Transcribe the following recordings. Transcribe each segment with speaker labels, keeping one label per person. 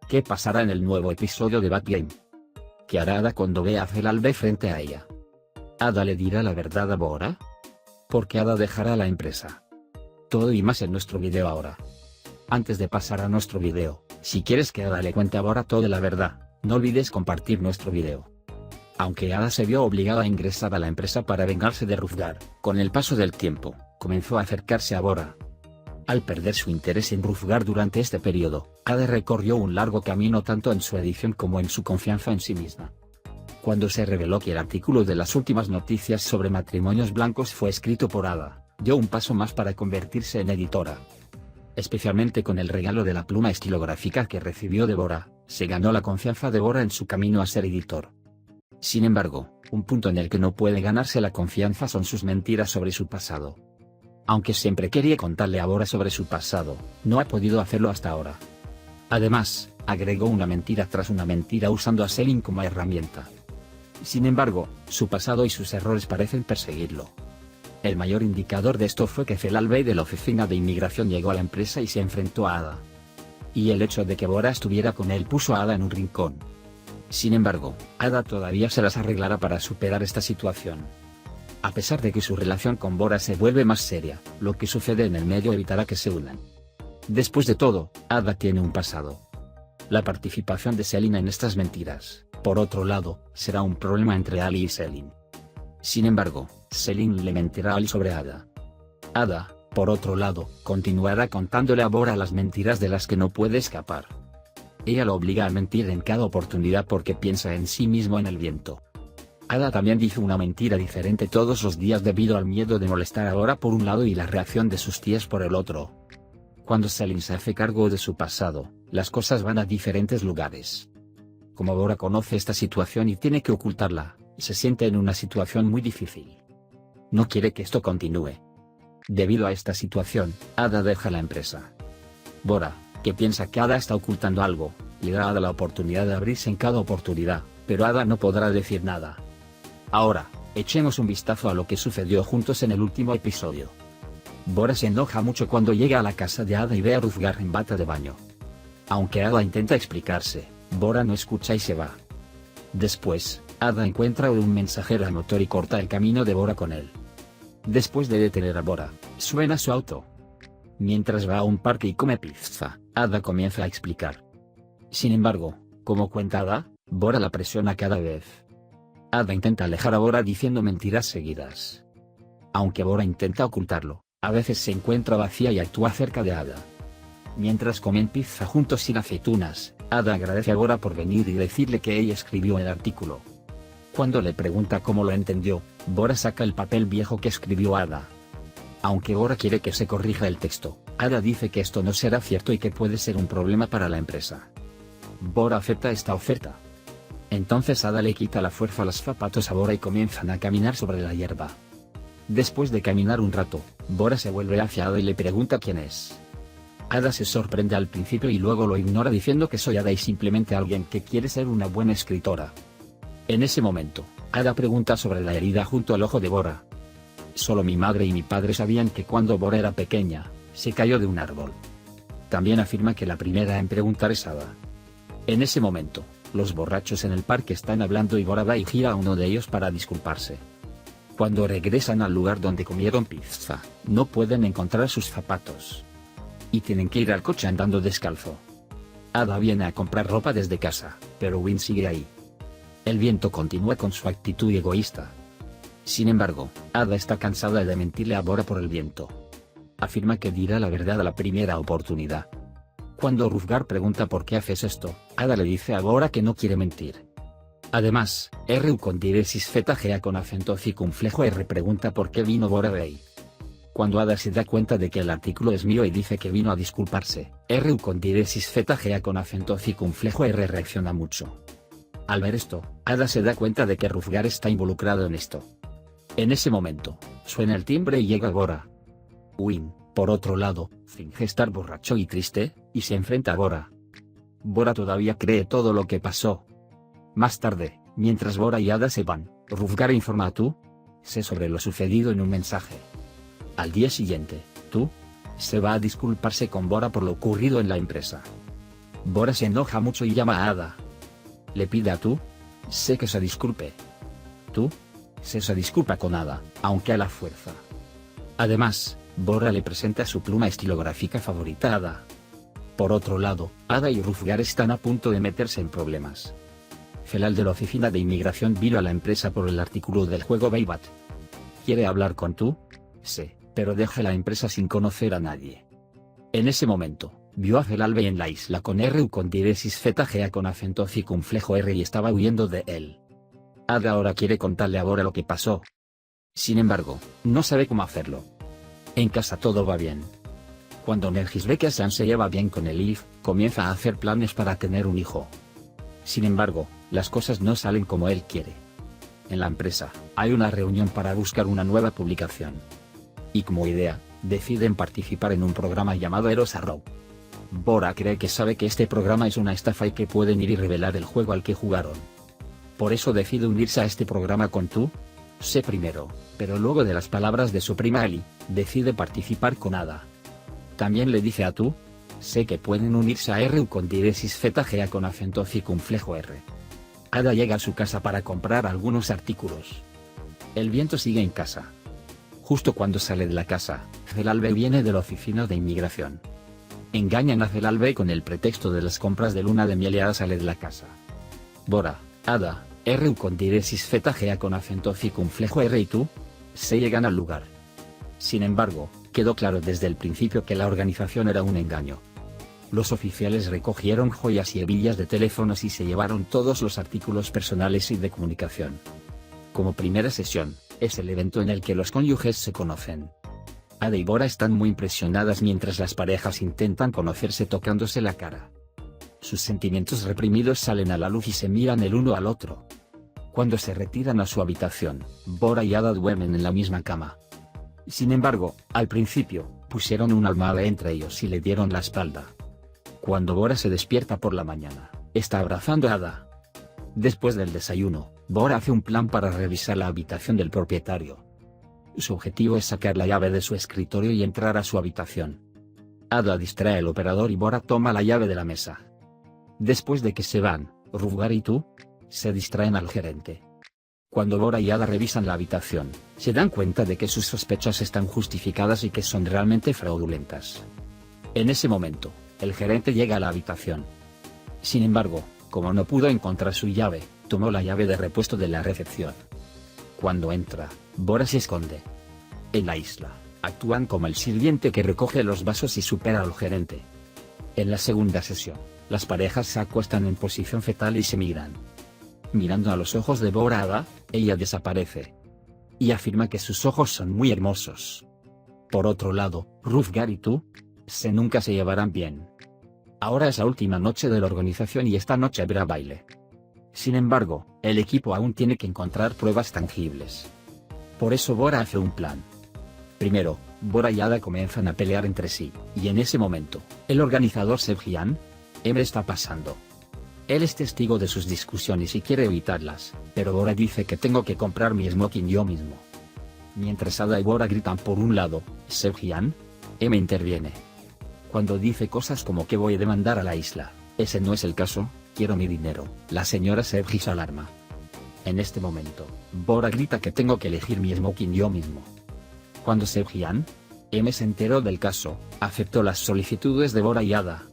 Speaker 1: ¿Qué pasará en el nuevo episodio de Batgame? ¿Qué hará Ada cuando vea a Felalbe frente a ella? ¿Ada le dirá la verdad a Bora? ¿Por qué Ada dejará la empresa? Todo y más en nuestro video ahora. Antes de pasar a nuestro video, si quieres que Ada le cuente a Bora toda la verdad, no olvides compartir nuestro video. Aunque Ada se vio obligada a ingresar a la empresa para vengarse de Hrufgar, con el paso del tiempo, comenzó a acercarse a Bora. Al perder su interés en Hrufgar durante este periodo, Ada recorrió un largo camino tanto en su edición como en su confianza en sí misma. Cuando se reveló que el artículo de las últimas noticias sobre matrimonios blancos fue escrito por Ada, dio un paso más para convertirse en editora. Especialmente con el regalo de la pluma estilográfica que recibió de Bora, se ganó la confianza de Bora en su camino a ser editor. Sin embargo, un punto en el que no puede ganarse la confianza son sus mentiras sobre su pasado. Aunque siempre quería contarle a Bora sobre su pasado, no ha podido hacerlo hasta ahora. Además, agregó una mentira tras una mentira usando a Selin como herramienta. Sin embargo, su pasado y sus errores parecen perseguirlo. El mayor indicador de esto fue que Felalbe de la oficina de inmigración llegó a la empresa y se enfrentó a Ada. Y el hecho de que Bora estuviera con él puso a Ada en un rincón. Sin embargo, Ada todavía se las arreglará para superar esta situación. A pesar de que su relación con Bora se vuelve más seria, lo que sucede en el medio evitará que se unan. Después de todo, Ada tiene un pasado. La participación de Selin en estas mentiras, por otro lado, será un problema entre Ali y Selin. Sin embargo, Selin le mentirá a Ali sobre Ada. Ada, por otro lado, continuará contándole a Bora las mentiras de las que no puede escapar. Ella lo obliga a mentir en cada oportunidad porque piensa en sí mismo en el viento. Ada también dice una mentira diferente todos los días debido al miedo de molestar a Bora por un lado y la reacción de sus tías por el otro. Cuando Selin se hace cargo de su pasado, las cosas van a diferentes lugares. Como Bora conoce esta situación y tiene que ocultarla, se siente en una situación muy difícil. No quiere que esto continúe. Debido a esta situación, Ada deja la empresa. Bora, que piensa que Ada está ocultando algo, le da a Ada la oportunidad de abrirse en cada oportunidad, pero Ada no podrá decir nada. Ahora, echemos un vistazo a lo que sucedió juntos en el último episodio. Bora se enoja mucho cuando llega a la casa de Ada y ve a Hrufgar en bata de baño. Aunque Ada intenta explicarse, Bora no escucha y se va. Después, Ada encuentra un mensajero a motor y corta el camino de Bora con él. Después de detener a Bora, suena su auto. Mientras va a un parque y come pizza, Ada comienza a explicar. Sin embargo, como cuenta Ada, Bora la presiona cada vez. Ada intenta alejar a Bora diciendo mentiras seguidas. Aunque Bora intenta ocultarlo, a veces se encuentra vacía y actúa cerca de Ada. Mientras comen pizza juntos sin aceitunas, Ada agradece a Bora por venir y decirle que ella escribió el artículo. Cuando le pregunta cómo lo entendió, Bora saca el papel viejo que escribió Ada. Aunque Bora quiere que se corrija el texto, Ada dice que esto no será cierto y que puede ser un problema para la empresa. Bora acepta esta oferta. Entonces Ada le quita la fuerza a los zapatos a Bora y comienzan a caminar sobre la hierba. Después de caminar un rato, Bora se vuelve hacia Ada y le pregunta quién es. Ada se sorprende al principio y luego lo ignora diciendo que soy Ada y simplemente alguien que quiere ser una buena escritora. En ese momento, Ada pregunta sobre la herida junto al ojo de Bora. Solo mi madre y mi padre sabían que cuando Bora era pequeña, se cayó de un árbol. También afirma que la primera en preguntar es Ada. En ese momento, los borrachos en el parque están hablando y Bora va y gira a uno de ellos para disculparse. Cuando regresan al lugar donde comieron pizza, no pueden encontrar sus zapatos. Y tienen que ir al coche andando descalzo. Ada viene a comprar ropa desde casa, pero Win sigue ahí. El viento continúa con su actitud egoísta. Sin embargo, Ada está cansada de mentirle a Bora por el viento. Afirma que dirá la verdad a la primera oportunidad. Cuando Hrufgar pregunta por qué haces esto, Ada le dice a Bora que no quiere mentir. Además, RU con diéresis ZGA con acento circunflejo R pregunta por qué vino Bora de ahí. Cuando Ada se da cuenta de que el artículo es mío y dice que vino a disculparse, RU con diéresis ZGA con acento circunflejo R reacciona mucho. Al ver esto, Ada se da cuenta de que Hrufgar está involucrado en esto. En ese momento, suena el timbre y llega Bora. Win, por otro lado, finge estar borracho y triste, y se enfrenta a Bora. Bora todavía cree todo lo que pasó. Más tarde, mientras Bora y Ada se van, Hrufgar informa a Tu Se sobre lo sucedido en un mensaje. Al día siguiente, Tu se va a disculparse con Bora por lo ocurrido en la empresa. Bora se enoja mucho y llama a Ada. Le pide a tú, sé que se disculpe. Tú, se disculpa con Ada, aunque a la fuerza. Además, Bora le presenta su pluma estilográfica favorita a Ada. Por otro lado, Ada y Rufgar están a punto de meterse en problemas. Felal de la oficina de inmigración vino a la empresa por el artículo del juego Beybat. ¿Quiere hablar con tú? Sí, pero deja la empresa sin conocer a nadie. En ese momento, vio a Felal en la isla con RU con diéresis ZGA con acento circunflejo R y estaba huyendo de él. Ada ahora quiere contarle a Bora lo que pasó. Sin embargo, no sabe cómo hacerlo. En casa todo va bien. Cuando Nergis ve que Asan se lleva bien con Elif, comienza a hacer planes para tener un hijo. Sin embargo, las cosas no salen como él quiere. En la empresa, hay una reunión para buscar una nueva publicación. Y como idea, deciden participar en un programa llamado Eros Arrow. Bora cree que sabe que este programa es una estafa y que pueden ir y revelar el juego al que jugaron. Por eso decide unirse a este programa con tú. Sé primero, pero luego de las palabras de su prima Eli, decide participar con Ada. También le dice a tú, sé que pueden unirse a RU con diéresis ZGA con acento circunflejo R. Ada llega a su casa para comprar algunos artículos. El viento sigue en casa. Justo cuando sale de la casa, Felal viene de la oficina de inmigración. Engañan a Felal con el pretexto de las compras de luna de miel y Ada sale de la casa. Bora, Ada, RU con diéresis ZGA con acento circunflejo R y tú, se llegan al lugar. Sin embargo, quedó claro desde el principio que la organización era un engaño. Los oficiales recogieron joyas y hebillas de teléfonos y se llevaron todos los artículos personales y de comunicación. Como primera sesión, es el evento en el que los cónyuges se conocen. Ada y Bora están muy impresionadas mientras las parejas intentan conocerse tocándose la cara. Sus sentimientos reprimidos salen a la luz y se miran el uno al otro. Cuando se retiran a su habitación, Bora y Ada duermen en la misma cama. Sin embargo, al principio, pusieron una almohada entre ellos y le dieron la espalda. Cuando Bora se despierta por la mañana, está abrazando a Ada. Después del desayuno, Bora hace un plan para revisar la habitación del propietario. Su objetivo es sacar la llave de su escritorio y entrar a su habitación. Ada distrae al operador y Bora toma la llave de la mesa. Después de que se van, Rufgar y tú, se distraen al gerente. Cuando Bora y Ada revisan la habitación, se dan cuenta de que sus sospechas están justificadas y que son realmente fraudulentas. En ese momento, el gerente llega a la habitación. Sin embargo, como no pudo encontrar su llave, tomó la llave de repuesto de la recepción. Cuando entra, Bora se esconde. En la isla, actúan como el sirviente que recoge los vasos y supera al gerente. En la segunda sesión, las parejas se acuestan en posición fetal y se miran. Mirando a los ojos de Bora Ada, ella desaparece. Y afirma que sus ojos son muy hermosos. Por otro lado, Rufgar y tú, nunca se llevarán bien. Ahora es la última noche de la organización y esta noche habrá baile. Sin embargo, el equipo aún tiene que encontrar pruebas tangibles. Por eso Bora hace un plan. Primero, Bora y Ada comienzan a pelear entre sí, y en ese momento, el organizador Sevgian, está pasando. Él es testigo de sus discusiones y quiere evitarlas, pero Bora dice que tengo que comprar mi smoking yo mismo. Mientras Ada y Bora gritan por un lado, Sevgian, interviene. Cuando dice cosas como que voy a demandar a la isla, ese no es el caso, quiero mi dinero, la señora Sevgi se alarma. En este momento, Bora grita que tengo que elegir mi smoking yo mismo. Cuando Sevgian, se enteró del caso, aceptó las solicitudes de Bora y Ada.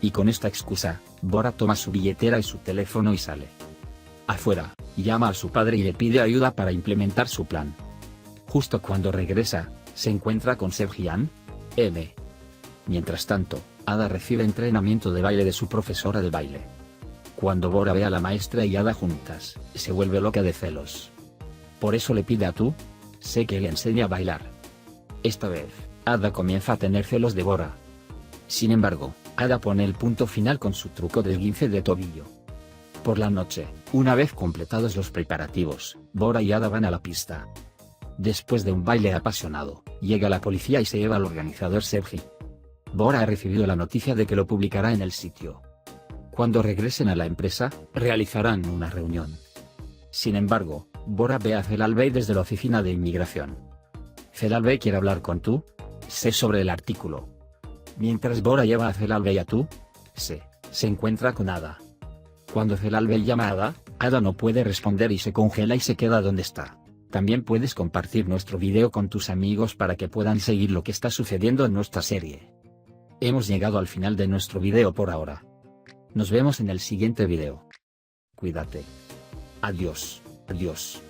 Speaker 1: Y con esta excusa, Bora toma su billetera y su teléfono y sale. Afuera, llama a su padre y le pide ayuda para implementar su plan. Justo cuando regresa, se encuentra con Sevgian, Mientras tanto, Ada recibe entrenamiento de baile de su profesora de baile. Cuando Bora ve a la maestra y Ada juntas, se vuelve loca de celos. Por eso le pide a tú, sé que le enseñe a bailar. Esta vez, Ada comienza a tener celos de Bora. Sin embargo, Ada pone el punto final con su truco de esguince de tobillo. Por la noche, una vez completados los preparativos, Bora y Ada van a la pista. Después de un baile apasionado, llega la policía y se lleva al organizador Sevgi. Bora ha recibido la noticia de que lo publicará en el sitio. Cuando regresen a la empresa, realizarán una reunión. Sin embargo, Bora ve a Felal desde la oficina de inmigración. Felal quiere hablar con tú, sé sobre el artículo. Mientras Bora lleva a Felal y a tú, Se encuentra con Ada. Cuando Felalbel llama a Ada, Ada no puede responder y se congela y se queda donde está. También puedes compartir nuestro video con tus amigos para que puedan seguir lo que está sucediendo en nuestra serie. Hemos llegado al final de nuestro video por ahora. Nos vemos en el siguiente video. Cuídate. Adiós, adiós.